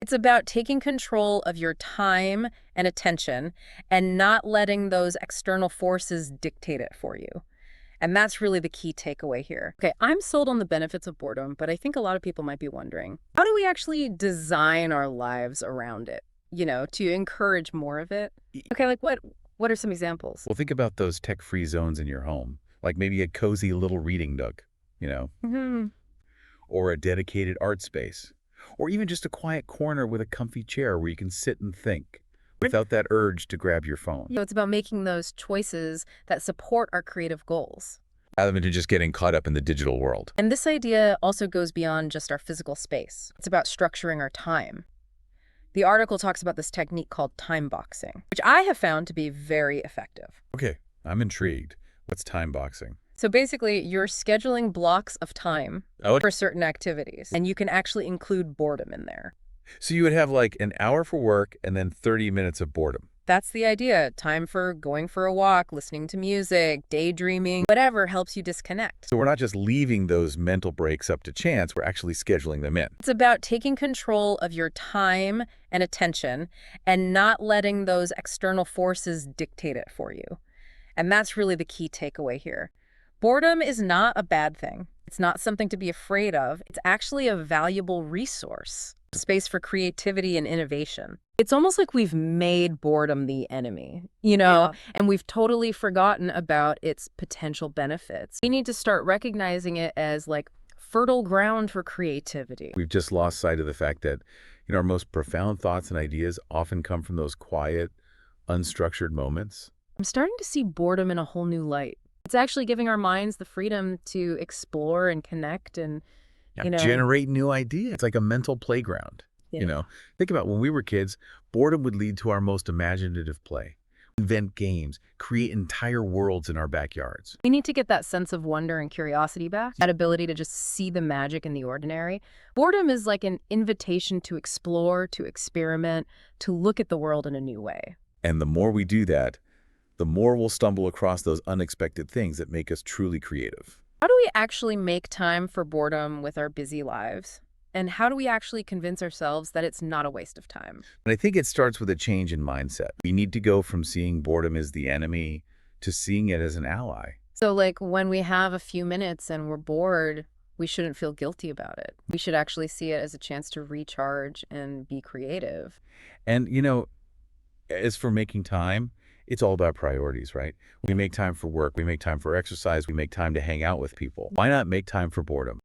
It's about taking control of your time and attention and not letting those external forces dictate it for you. And that's really the key takeaway here. Okay, I'm sold on the benefits of boredom, but I think a lot of people might be wondering, how do we actually design our lives around it, to encourage more of it? Okay, like what are some examples? Well, think about those tech-free zones in your home, like maybe a cozy little reading nook, you know, Hmm. or a dedicated art space, or even just a quiet corner with a comfy chair where you can sit and think without that urge to grab your phone, It's about making those choices that support our creative goals. rather than just getting caught up in the digital world. And this idea also goes beyond just our physical space. It's about structuring our time. The article talks about this technique called timeboxing, which I have found to be very effective. Okay, I'm intrigued. What's time boxing? So basically, you're scheduling blocks of time Oh, for certain activities, and you can actually include boredom in there. so you would have like an hour for work and then 30 minutes of boredom. That's the idea. Time for going for a walk, listening to music, daydreaming, whatever helps you disconnect. So we're not just leaving those mental breaks up to chance, we're actually scheduling them in. It's about taking control of your time and attention and not letting those external forces dictate it for you. And that's really the key takeaway here. Boredom is not a bad thing. It's not something to be afraid of. It's actually a valuable resource, space for creativity and innovation. It's almost like we've made boredom the enemy, and we've totally forgotten about its potential benefits. We need to start recognizing it as like fertile ground for creativity. We've just lost sight of the fact that, our most profound thoughts and ideas often come from those quiet, unstructured moments. I'm starting to see boredom in a whole new light. It's actually giving our minds the freedom to explore and connect and, Yeah, you know, generate new ideas. It's like a mental playground. yeah. Think about when we were kids, boredom would lead to our most imaginative play. Invent games, create entire worlds in our backyards. We need to get that sense of wonder and curiosity back, that ability to just see the magic in the ordinary. Boredom is like an invitation to explore, to experiment, to look at the world in a new way. And the more we do that, the more we'll stumble across those unexpected things that make us truly creative. How do we actually make time for boredom with our busy lives? And how do we actually convince ourselves that it's not a waste of time? And I think it starts with a change in mindset. We need to go from seeing boredom as the enemy to seeing it as an ally. So, like, when we have a few minutes and we're bored, we shouldn't feel guilty about it. We should actually see it as a chance to recharge and be creative. And, as for making time, it's all about priorities, right? We make time for work, we make time for exercise, we make time to hang out with people. Why not make time for boredom?